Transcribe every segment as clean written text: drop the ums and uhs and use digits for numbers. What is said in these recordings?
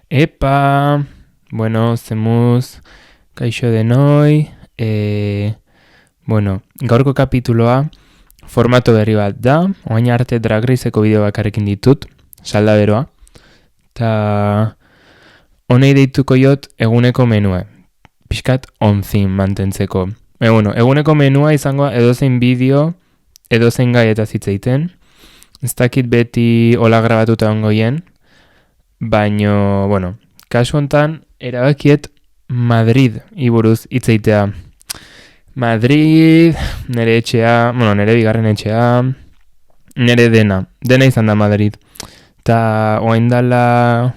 Epa, bueno, zemuz, kaixo denoi, gaurko kapituloa formato berri bat da, oain arte Drag Raceko bideo bakarrekin ditut, salda beroa, eta honei deituko jot eguneko menue, pixkat onzin mantentzeko. Eguneko menua izango edozein bideo, edozein gai eta zitzeiten, ez dakit beti hola grabatuta ongoien, baino, kasu hontan erabakiet Madrid iburuz hitzeitea. Madrid, nere etxea, nere bigarren etxea, nere dena izan da Madrid. Ta oain dala,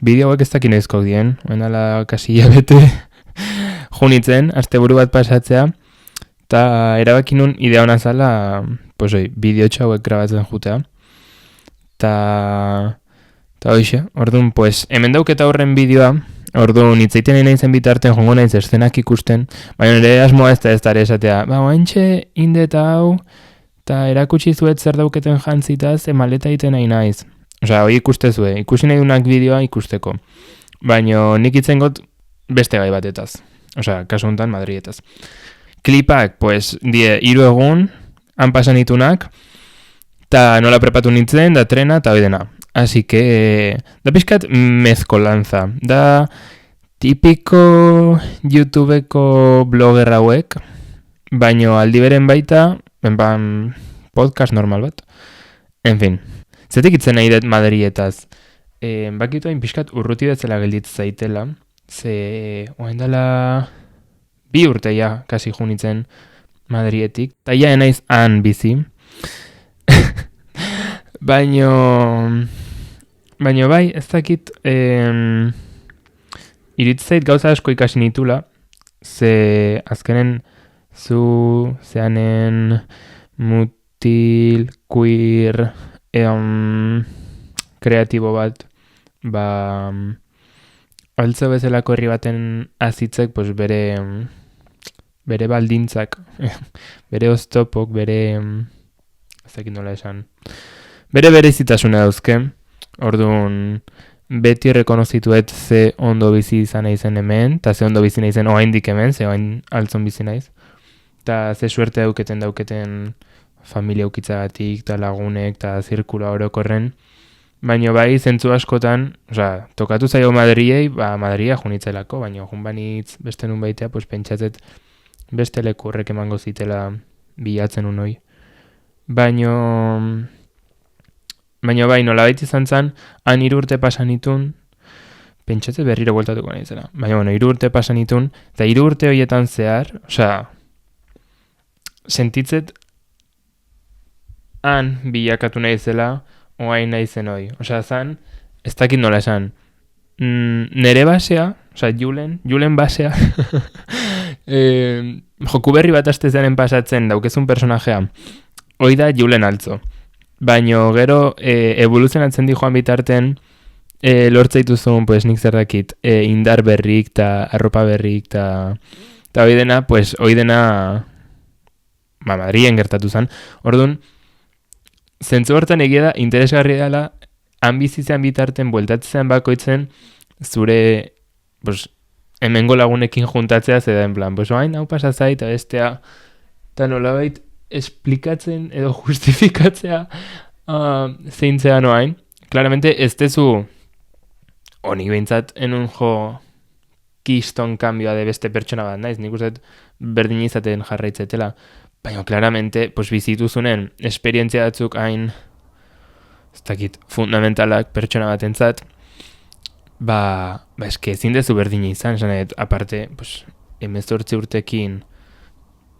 bideo hauek ez dakin ezko dien, oain dala kasilla bete junitzen, asteburu bat pasatzea, ta erabaki nun idea hona zala, bideo hauek grabatzen jutea. Ta hoxe, orduan, hemen dauketa horren bideoa, orduan, itzaiten nahi zen bitarten, jongo naiz eszenak ikusten, baina nire asmoa ez da esatea, oaintxe indeta hau, eta erakutsi zuet zer dauketen jantzitaz, maleta iten nahi naiz. Osea, hoi ikustezue, ikusi nahi dunak bideoa ikusteko. Baina nik itzen got beste gai batetaz. Osea, kasu honetan Madridetaz. Klipak, die 3 egun, han pasan itunak, eta nola prepatu nintzen, da trena, eta hoi dena. Así que, da pixkat mezkolanza. Da tipiko YouTubeko blogger hauek, baino aldi beren baita, podcast normal bat. En fin, zetik itzen nahi dut Madrietaz. Bakitu hain pixkat urruti betzela gelditzen zaitela, ze oain dela 2 urte ja, kasi junitzen Madrietik, eta ja enaiz han bizi. Baino bai, ez dakit, iritzait gauza asko ikasi nitula, ze azkenen zeanen mutil, queer, kreatibo bat, altzo bezalako herri baten azitzek, bere baldintzak, bere oztopok, ez dakit nola esan, bere zitasuna dauzke, orduan beti rekonozituet ze ondo bizi izan naizen hemen, eta ze ondo bizi naizen oaindik hemen, ze oain altzon bizi naiz, eta ze suerte dauketen familia ukitzagatik, eta lagunek, eta zirkula orokorren, baina bai zentzu askotan, tokatu zaio Madriei, Madria junitzelako, baina jun banitz beste nun baitea, pentsatzet beste leku horrek emango zitela bilatzen unoi. Baina bai, nola baita izan zen, han 3 urte pasan itun, pentsatze berriro bueltatuko nahi zela. Baina, 3 urte pasan itun, eta 3 urte horietan zehar, sentitzet han bilakatu nahi zela, oain nahi zen hoi. Zan, ez dakit nola esan, nere basea, Julen basea, joku berri bat astezaren pasatzen daukezun personajea, hoi da Julen altzo. Baina gero evoluzionatzen di joan bitarten lortzaituzun, nik zer dakit, indar berrik eta arropa berrik eta hoi dena, Madrien gertatu zen. Orduan, zentzu hortan egia da, interesgarri dela, han bizitzean bitarten, bueltatzean bakoitzen, zure, hemengo lagunekin juntatzea, zedan plan, hain hau pasazai, eta bestea, eta nolabait, esplikatzen edo justifikatzea zeintzea noain. Claramente ez dezu honik behintzat enun jo kiston kambioa de beste pertsona bat naiz, nik uste berdin izaten jarraitzetela. Baina claramente bizituzunen esperientzia batzuk hain ez dakit fundamentalak pertsona batentzat eske ezin dezu berdin izan, aparte 18 urtekin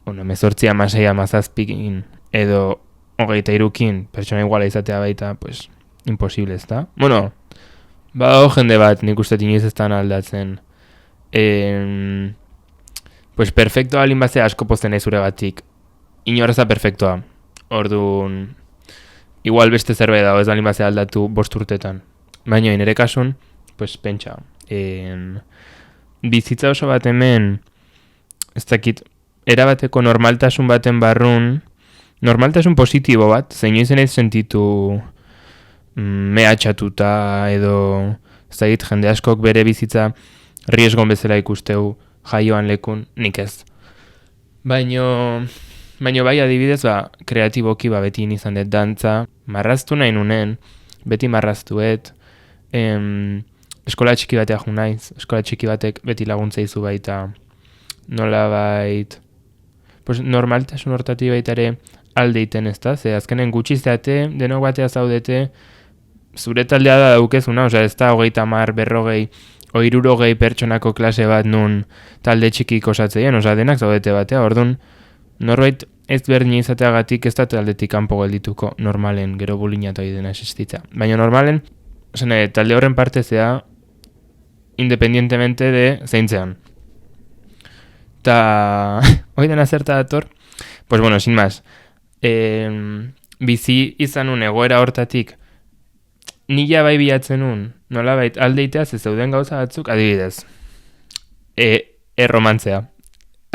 18 amasei amazazpikin edo 23kin pertsona iguala izatea baita, imposible ez da. Jende bat nik uste inoiz ez dan aldatzen. Perfektoa alin bazea asko pozten nahi zure batik. Inoraza perfektoa. Orduan, igual beste zerbait dago ez alin bazea aldatu 5 urtetan. Baina nire kasun, pentsa. Bizitza oso bat hemen, ez dakit, erabateko normaltasun baten barrun, normaltasun positibo bat, zein izen ez sentitu mehatxatuta edo zait, jende askok bere bizitza riesgon bezala ikusteu jaioan lekun, nik ez. Baino bai adibidez, kreatiboki beti izan dut dantza, marraztu nahi nunen, beti marraztuet, eskola txiki batea jo naiz, eskola txiki batek beti laguntza izu baita, nola bait, pues normaltasun hortatik baita ere aldeiten ez da, ze azkenen gutxi zeate, denok batea zaudete, zure taldea da daukezuna, osea ez da 30, 40, 60 pertsonako klase bat nun talde txikik osatzeien, osea denak zaudete batea, orduan norbait ez berdin izateagatik ez da taldetik kanpo geldituko normalen, gero bulina eta dena existitza. Baina normalen, talde horren parte zea independientemente de zeintzean. Ta hoi dena zerta dator, pues bueno, sin más, bizi izan un egoera hortatik nila bai bilatzen nun, nolabait aldeiteaz ez zeuden gauza batzuk, adibidez, erromantzea,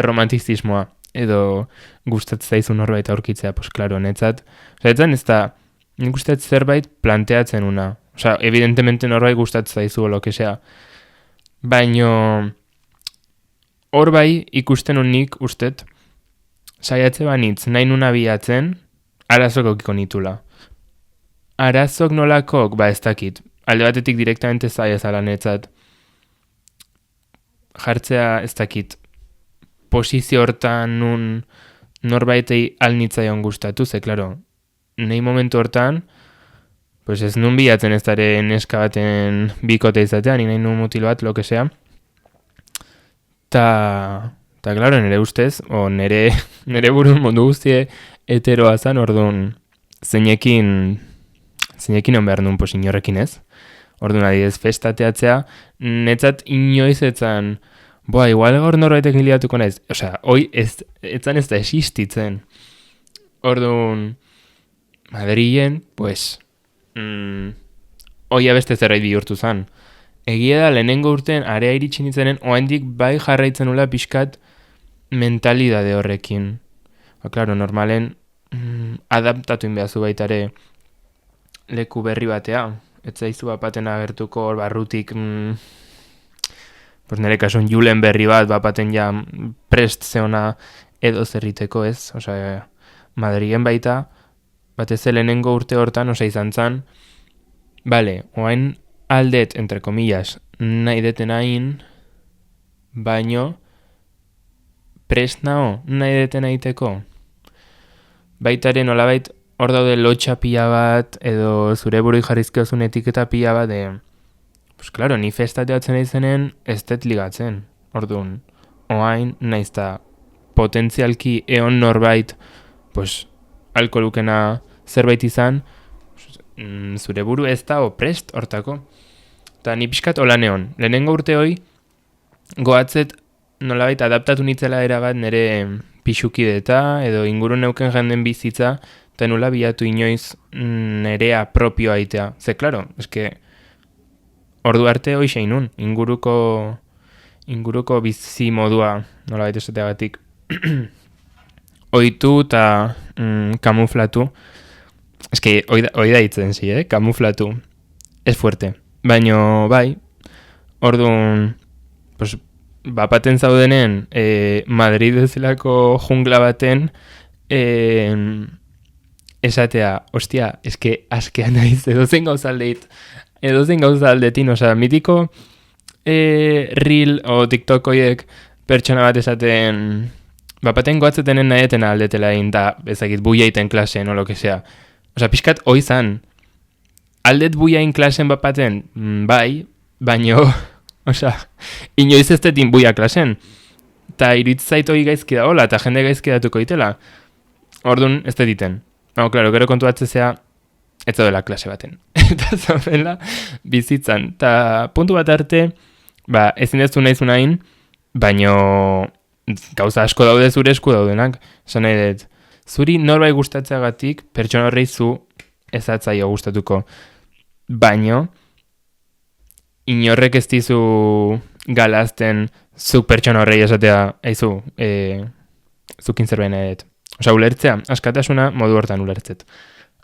erromantizismoa, edo gustatzen zaizun norbait aurkitzea, pues claro, netzat, etzan ez da, nik gustatzen zerbait planteatzen una, osea, evidentemente norbait gustatzen zaizu o lo que sea, baino hor bai ikusten unik ustet, saiatze banitz nahi nuna bilatzen, arazok okiko nitula. Arazok nolakok, ez dakit. Alde batetik direktamente zaila zala netzat. Jartzea ez dakit. Posizio hortan nun norbaitei alnitzaion gustatu, ze, klaro, nahi momentu hortan, pues ez nun bilatzen ez dara neska baten bikote izatean, nahi nun mutil bat, lo que sea. Ta klaro, nire ustez, o nire burun mundu guztie heteroa zan, orduan, zeinekin on behar nuen pos inorrekin ez. Orduan, adidez, festateatzea, netzat inoiz etzan, igual gaur norbaitek niliatuko naiz. Osea, hoi etzan ez da existitzen. Orduan, Madrilen, pues, hoi abeste zerbait bihurtu zan. Egia da, lehenengo urtean, area iritsi nintzenen, oaindik bai jarraitzen nula pixkat mentalidade horrekin. Claro, normalen, adaptatu inbeazu baitare leku berri batea. Ez zaizu bapaten agertuko hor barrutik, pues nire kasun julen berri bapaten ja prest zeona edo zerriteko ez. Osea, Madrilen baita, batez lehenengo urte hortan, osea izan zan, bale, oain aldet, entre comillas, nahi deten hain, baino, prest nao nahi deten haiteko. Baitare nolabait hor daude lotxa pila bat, edo zure burui jarrizkeozun etiketa pila bat, pues claro, ni festateatzen aizenen ez dut ligatzen. Orduan, oain naizta potentzialki eon norbait, pues, alkolukena zerbait izan, zure buru ez da prest hortako. Eta ni pixkat hola neon. Lehenengo urte hoi, goatzet nolabait adaptatu nitzela erabat nire pixukideta, edo ingurun neuken jenden bizitza, eta nula bilatu inoiz nerea propioa aitea. Ze, klaro, eske, ordu arte hoi seinun, inguruko bizi modua, nolabait esateagatik, oitu eta kamuflatu. Eske, hoi da hitzen kamuflatu. Ez fuerte. Baino, bai, orduan, pues, bapaten zaudenen Madrid bezalako jungla baten esatea, ostia, eske askean naiz, edozein gauza aldetin, osea, mitiko reel o TikTok oiek pertsona bat esaten, bapaten goatzetenen nahietena aldetela egin, da, ezagit, buiaiten klasen, o lo que sea. Osea, pixkat hoi zan, aldet buiain klasen bapaten, bai, baino, osea, inoiz ez detin buia klasen. Ta iruditzait hoi gaizki da hola, eta jende gaizki datuko itela. Orduan, ez dediten. No, klaro, gero kontu batzezea, ez dela klase baten. Eta zaudela bizitzan. Ta puntu bat arte, ezin dezu nahizu nahin, baino gauza asko daude zure esku daudenak. Esan nahi dut, zuri norbait gustatzeagatik, pertsona horrei zu ezatzaio gustatuko. Baino, inorrek ez dizu galazten zuk pertsona horrei esatea, eizu, zukin zerbait nahi dut. Osa, ulertzea, askatasuna modu hortan ulertzet.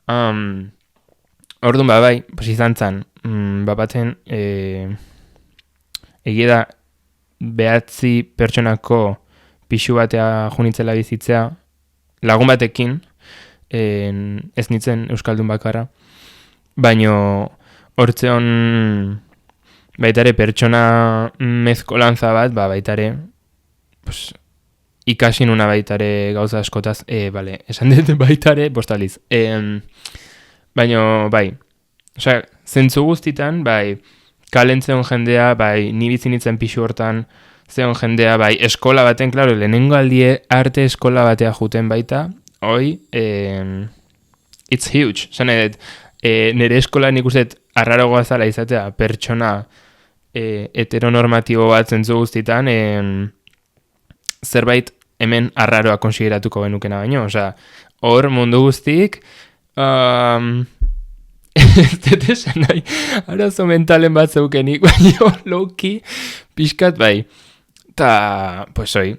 Orduan bai, pues izan zan, bapaten egia da 9 pertsonako pixu batea junitzela bizitzea lagun batekin, ez nintzen euskaldun bakarra, baino hortzeon baitare pertsona mezkolantza bat, baitare pues, ikasin una baitare gauza askotaz, esan dut baitare postaliz. Baino, bai, osea, zentzu guztitan, bai, kalentzeon jendea, bai, ni bizinitzen pixu hortan, zeon jendea, bai, eskola baten, klaro, lehenengo aldie arte eskola batea juten baita, hoi, it's huge, zan edet, nire eskola nik usteet arrarogoa zala izatea, pertsona heteronormatibo bat zentzu guztitan, zerbait hemen arraroa konsideratuko genukena baino, osea, hor mundu guztik, ez dut esan nahi, arazo mentalen bat zeukenik, baino, loki, pixkat bai, eta, pues hoi,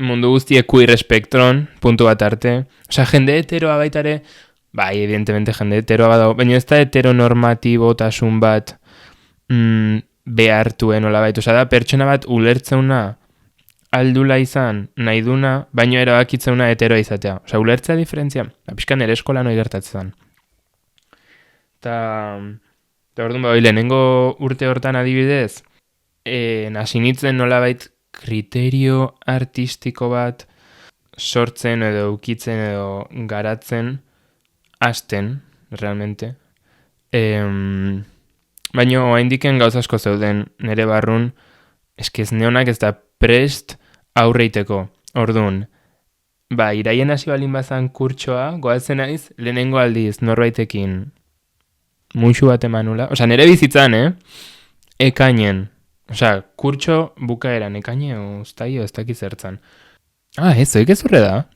mundu guztiek queer spektron, puntu bat arte, osea, jende heteroa baitare, bai, evidentemente jende heteroa badago, baina ez da heteronormatibotasun bat behartuen hola bait, osea, da pertsona bat ulertzeuna aldula izan, nahi duna, baino erabakitzeuna heteroa izatea. Osea, ulertzea diferentzia, pixkan ere eskola noi gertatzen. Eta orduan bai, lehenengo urte hortan adibidez, hasi nintzen nolabait kriterio artistiko bat sortzen edo ukitzen edo garatzen hasten, realmente. Baina oraindiken gauza asko zeuden nire barrun, ez neonak ez da prest aurreiteko. Orduan, iraien hasi balin bazan kurtsoa, goazen naiz, lehenengo aldiz norbaitekin muixu bat emanula. Osea, nire bizitzan, ekainen. Osea, kurtso bukaeran, ekaine ustaio ez dakiz zertzan. Ez, oik ezurre da.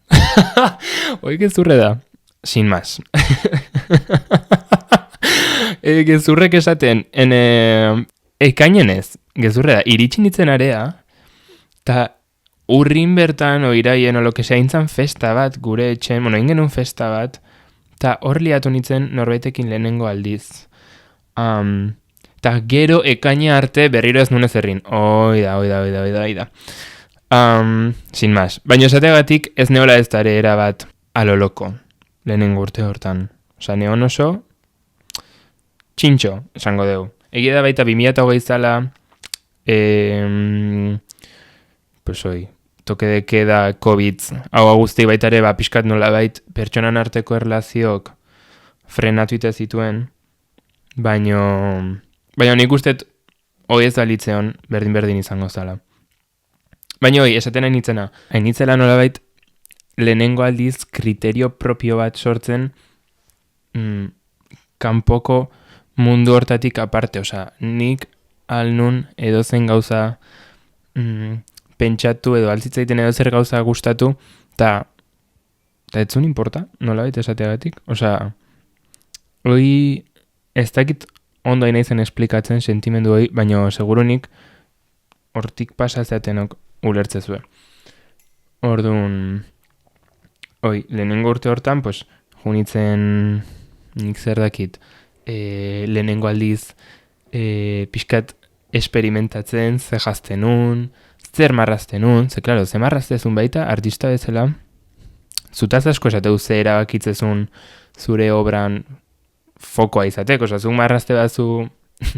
Oik ezurre da. Sin más. Gezurrek esaten, ekainen ez, gezurre da, iritsi nintzen area, eta urrin bertan, oiraien, olokesea, intzan festa bat, gure etxen, ingenun festa bat, eta hor liatu nintzen norbaitekin lehenengo aldiz. Eta gero ekaina arte berriro ez nunez errin. Oida. Sin más. Baina esategatik ez neola ez dare erabat aloloko lehenengo urte hortan. Osa, neon oso txintxo, esango deu. Egia da baita 2020 zala, pues hoi, toke de queda, COVID, hau guzti baita ere, pixkat nola bait, pertsonan arteko erlazioak frenatu ite zituen, baino nik ustet hoi ez dalitzeon berdin izango zala. Baina hoi, esaten hainitzela nola bait, lehenengo aldiz kriterio propio bat sortzen kanpoko mundu hortatik aparte, osea, nik alnun edozen gauza pentsatu edo altzitzaiten edozer gauza gustatu, eta etzun importa, nola baita esateagatik. Osea, hoi ez dakit ondo hain naizen esplikatzen sentimendu hoi, baina segurunik hortik pasazeatenok ulertzezue. Orduan, hoi, lehenengo urte hortan, pues, junitzen nik zer dakit, lehenengo aldiz pixkat esperimentatzen, ze jaztenun, zer marraztenun, ze klaro, ze marraztezun baita, artista bezala, zutaz asko esateu ze erabakitzezun zure obran fokoa izateko, oza, zuk marrazte batzu,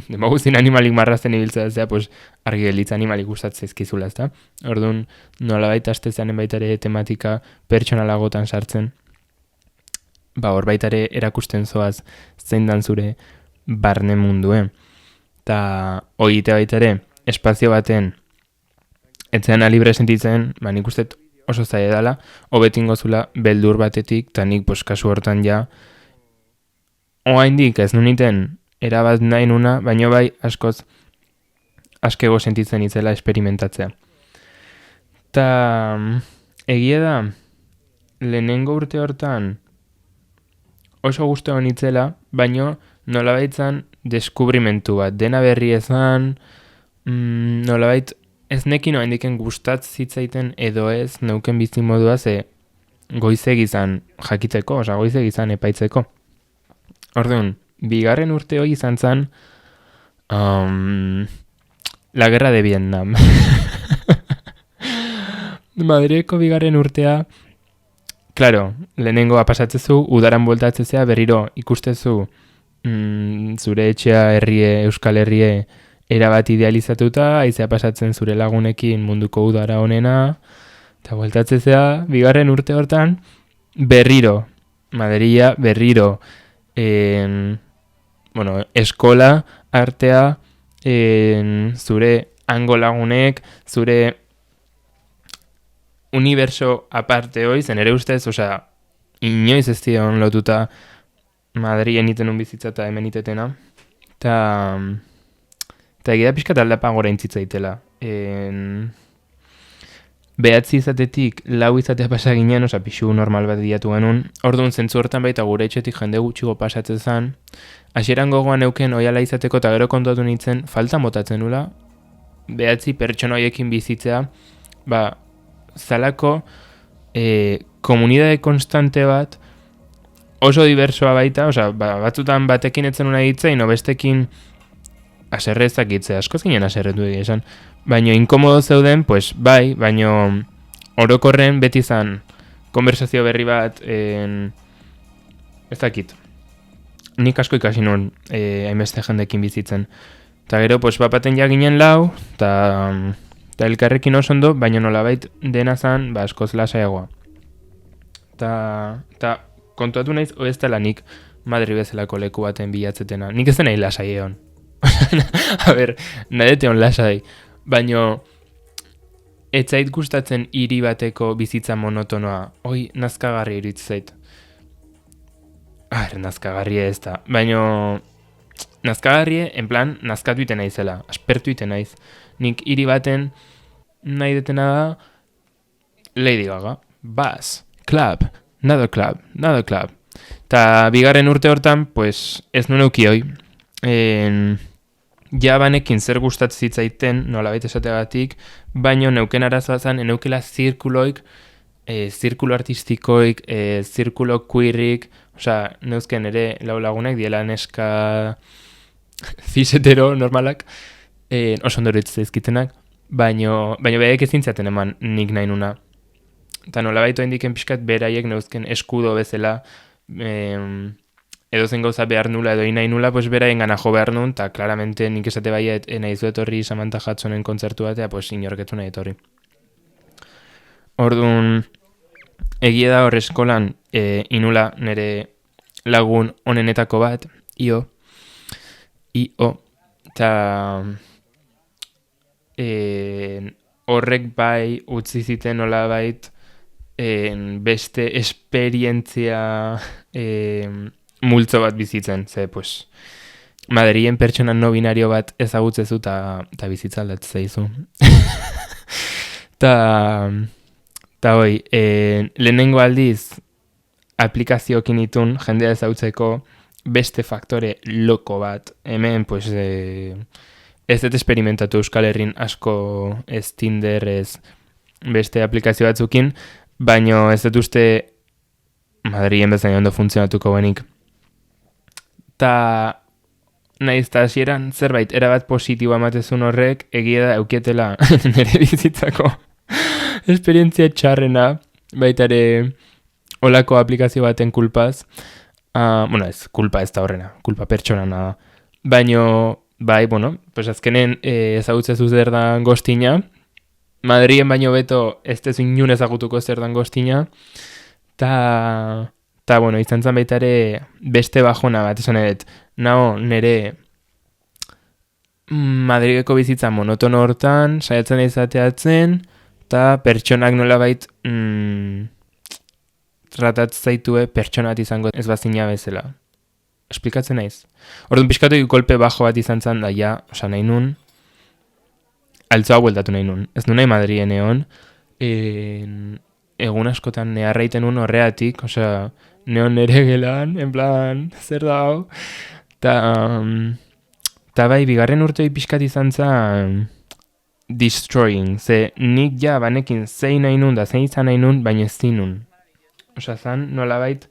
demaguzin animalik marrazten ibiltzea, pues, argi gelitza animalik gustatzen ezkizula, ezta? Orduan, nola baita astezanen baitare tematika pertsonalagotan sartzen, hor baitare erakusten zoaz zein dan zure barne mundue. Ta hogite baitare, espazio baten, etzean libre sentitzen, nik uste oso zaila dela, hobetingo zula beldur batetik, eta nik kasu hortan ja, oaindik ez nuniten erabat nahi nuna, baino bai askoz askego sentitzen itzela esperimentatzea. Ta egia da, lehenengo urte hortan oso gustu nitzela, baino nolabaitzan deskubrimentu bat, dena berri ezan, nolabait ez nekin oaindiken gustatz zitzaiten edo ez neuken bizi modua ze goizeg izan jakiteko, goizeg izan epaitzeko. Orduan, bigarren urte hori izan zen La guerra de Vietnam. Madrileko bigarren urtea, claro, lehenengoa pasatzezu, udaran bueltatzezea berriro ikustezu zure etxea Euskal Herrie erabat idealizatuta, aizea pasatzen zure lagunekin munduko udara honena, eta bueltatzezea, bigarren urte hortan, berriro, Madrila, berriro, eskola, artea, zure hango lagunek, zure universo aparte hoi, zen ere ustez, inoiz ez dion lotuta Madrilen itenun bizitza eta hemen itetena. Eta egia pixka aldapa gora intzitzaitela. Behatzi izatetik, lau izatea pasa ginen, pixu normal bat diatu genuen. Orduan zentzu hortan baita gure etxetik jende gutxigo pasatzen zen. Hasieran gogoan euken oiala izateko eta gero kontuatu nintzen, falta motatzen nula. Behatzi pertsona hoiekin bizitzea, zalako komunidade konstante bat, oso diversoa baita, batzutan batekin etzen una hitzein, bestekin aserrezak hitze, askoz ginen aserretu esan. Baina inkomodo zeuden, pues bai, baina orokorren beti zan konversazio berri bat, ez dakit. Nik asko ikasi nuen hainbeste jendekin bizitzen. Eta gero, pues bapaten jaginen lau, eta elkarrekin oso ondo, baina nolabait dena zan, askoz lasaiagoa. Eta kontuatu naiz, ez dela nik Madri bezalako leku baten bilatzetena. Nik ez da nahi lasai egon. A ber, nahi dute hon lasai. Baina, ez zait gustatzen hiri bateko bizitza monotonoa. Hoi, nazkagarri iritz zait. Nazkagarri ez da. Baina, nazkagarri, en plan, nazkatu iten naizela. Aspertu iten naiz. Nik hiri baten nahi detena da Lady Gaga. Bass, club, another club. Ta bigarren urte hortan, pues, ez nuen eukioi. Ja banekin zer gustatzen zitzaiten, nolabait esateagatik, baino neuken arazoa zen, eneukela zirkuloik, zirkulo artistikoik, zirkulo queerik, neuzken ere lau lagunak, diela neska zisetero normalak, oso ondoritz zaizkitenak, baino behek ezin zaten eman nik nahi nuna. Eta nolabait oindiken pixkat beraiek neuzken eskudo bezala, edo zen gauza behar nula edo nahi nula, pues beraien gana jo behar nun, eta claramente nik esate baiet nahi zu etorri Samantha Hudsonen kontzertu batea, pues inorketu nahi etorri. Orduan, egia da hor eskolan inula nire lagun onenetako bat, Io, eta horrek bai utzi ziten nolabait beste esperientzia multzo bat bizitzen, ze, pues, Madrilen pertsona no binario bat ezagutzezu eta bizitza aldatzen zaizu. Ta hoi, lehenengo aldiz aplikazioekin itun jendea ezagutzeko beste faktore loko bat. Hemen, pues, ez dut esperimentatu Euskal Herrin asko ez Tinder, ez beste aplikazio batzukin, baino ez dut uste Madrilen bezain ondo funtzionatuko benik. Ta nahiz eta hasieran zerbait erabat positiboa ematezun horrek, egia da eukietela nire bizitzako esperientzia txarrena, baita ere olako aplikazio baten kulpaz. Ez, kulpa ez da horrena, kulpa pertsona da. Baino, bai, pues azkenen ezagutzezu zer da gostina. Madrilen baino beto ez tezu inun ezagutuko zer da gostina. Ta, izan zen baita ere beste bajona bat, esan edet, nire Madrileko bizitza monotono hortan, saiatzen izateatzen, eta pertsonak nolabait tratatzen zaitue pertsonat izango ez bazina bezala. Esplikatzen naiz. Orduan pixkatu golpe bajo bat izan zen, da ja, nahi nun, altzoa bueltatu nahi nun. Ez nu nahi Madrilen egon, egun askotan neharraiten nun horreatik, neon nere gelan, en plan, zer da hau. Ta bai, bigarren urtei pixkat izan zen destroying, ze nik ja banekin zein nahi nun da zein izan nahi nun, baina ez zinun. Zan nolabait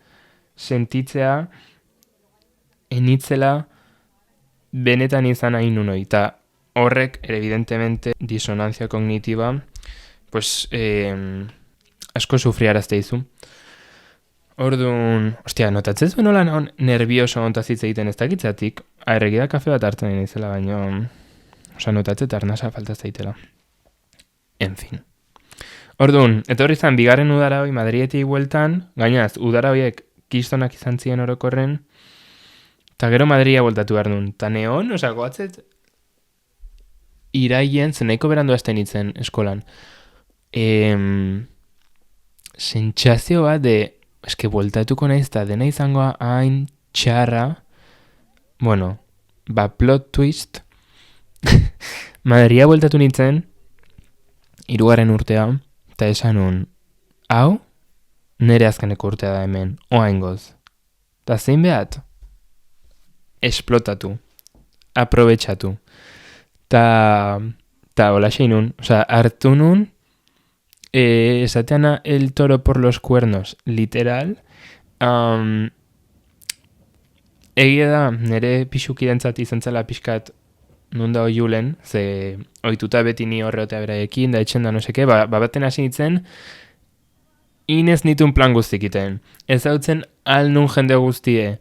sentitzea enitzela benetan izan hain unoi, eta horrek, evidentemente, disonantzia kognitiba, pues, asko sufriarazte izu. Orduan, notatzen zuen nola nervioso ontazitze egiten ez dakitzatik, aerregida kafe bat hartzen izela, baino, notatzen arnasa falta zaitela. En fin. Orduan, etorri zan, bigarren udara hoi Madrietik bueltan, gainaz, udara hoiek kistonak izan ziren orokorren, eta gero Madria bueltatu behar duen. Ta neon, goatzet, iraien, zenaiko berandu azten itzen eskolan. Sentsazio bat de, bueltatuko naiz, eta dena izangoa hain txarra, plot twist, Madria bueltatu nintzen, 3. urtea, eta esan nun, hau, nere azkeneko urtea da hemen, oaingoz. Ta zein behat? Esplotatu, aprobetxatu. Ta hola xeinun, hartu nun, esateana el toro por los cuernos, literal, egia da, nere pixukidentzat izan zela pixkat nunda hoi julen, ze oituta beti ni horreotea beraiekin, da etxen da no seke, baten hasi nintzen, inez nitun plan guztikiten. Ez hautzen alnun jende guztie,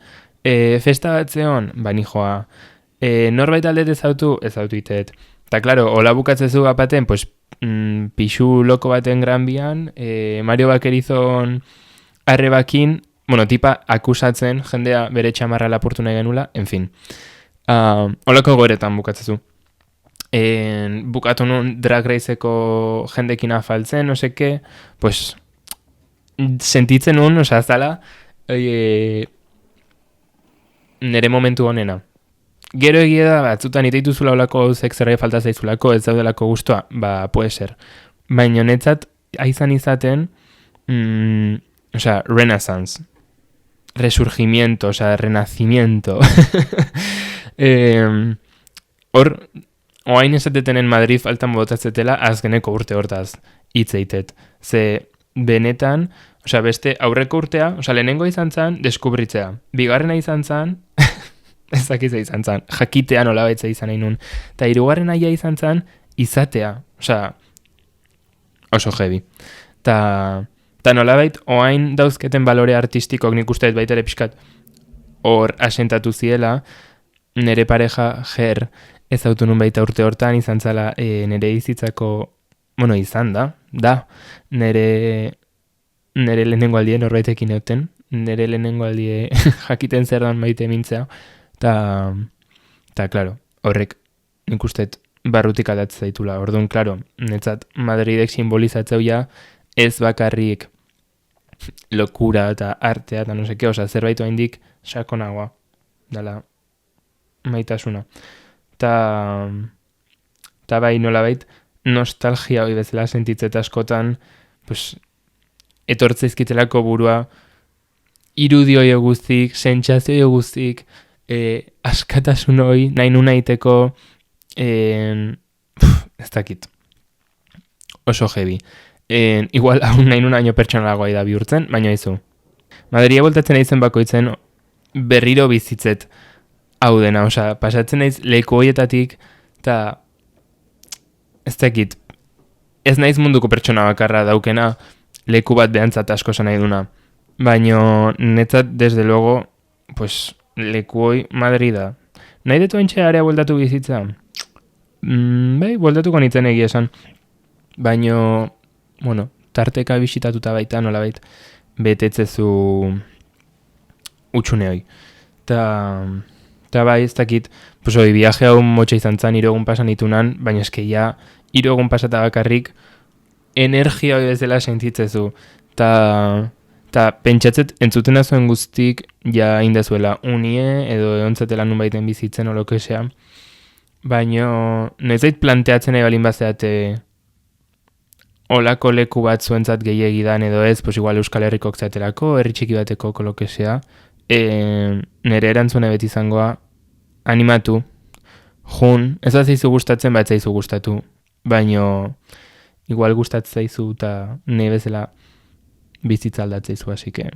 festa bat zeon, ni joa, norbait aldet ez hautu itet. Ta klaro, hola bukatzezu apaten, pues, pixu loko baten Gran Bian, Mario Bakerizon arrebakin, tipa akusatzen jendea bere txamarra lapurtu nahi genula, en fin. Olako goretan bukatzezu. Bukatu nun Drag Raceko jendekin afaltzen, no seke, pues, sentitzen nun, zala, nere momentu honena. Gero egia da, batzutan iteituzula olako gauzek zerbait falta zaizulako, ez daudelako guztua, puede ser. Baina netzat, aizan izaten, renaissance, resurgimiento, renacimiento. Hor, oain esatetenen Madrid faltan botatzetela azkeneko urte hortaz hitz eitet. Ze benetan, beste aurreko urtea, lehenengo izan zan, deskubritzea. Bigarrena izan zan, ezakitza izan zan, jakitea nolabaitza izan nahi nun. Ta 3. izan zan, izatea. Oso heavy. Ta nolabait, oain dauzketen balore artistikok nik usteet baitere pixkat hor asentatu ziela, nere pareja, ez autu nun baita urte hortan, izan zala nere izitzako, izan da, nere lehenengo aldie norbaitekin euten, nere lehenengo aldie jakiten zer dan maite mintzea, eta klaro, horrek nik usteet barrutik aldatzen zaitula. Orduan, klaro, netzat Madridek simbolizatzeu ja, ez bakarrik lokura eta artea eta no seke, zerbait oaindik sakonagoa, dala maitasuna. Ta bai nolabait nostalgia hori bezala sentitzet askotan, pues, etortzeizkitelako burua irudio guztik, sentsazio guztik, askatasun hori, nahi nuna iteko, ez dakit, oso heavy. Igual hau nahi nuna aino pertsonalagoa da bihurtzen, baina izu. Madria voltatzen aizen bakoitzen berriro bizitzet hau dena, pasatzen naiz leku hoietatik, eta ez dakit, ez naiz munduko pertsona bakarra daukena leku bat behantzat asko nahi duna. Baina netzat, desde luego, pues, leku hoi Madrida. Nahi detu entxe area bueltatu bizitza? Bai, bueltatuko nintzen egia esan. Baina, tarteka bisitatuta baita, nolabait, betetzezu utxune hoi. Ta bai, ez dakit, pues hoi, viaje hau motxa izan zan, 3 egun pasan itunan, baina eske ja, 3 egun pasata bakarrik, energia hoi bezala sentitzezu. Ta pentsatzet, entzutena zuen guztik, ja indazuela unie, edo egontzatela nun baiten bizitzen, olokesea. Baina, nezait planteatzen nahi balin bazeate olako leku bat zuentzat gehiagidan edo ez, pues igual Euskal Herrikok zaterako, herri txiki bateko kolokesea, nire erantzune beti izangoa, animatu, jun, ez da zaizu gustatzen, bat zaizu gustatu, baino igual gustatzen zaizu eta nahi bezala bizitza aldatzeizu, así que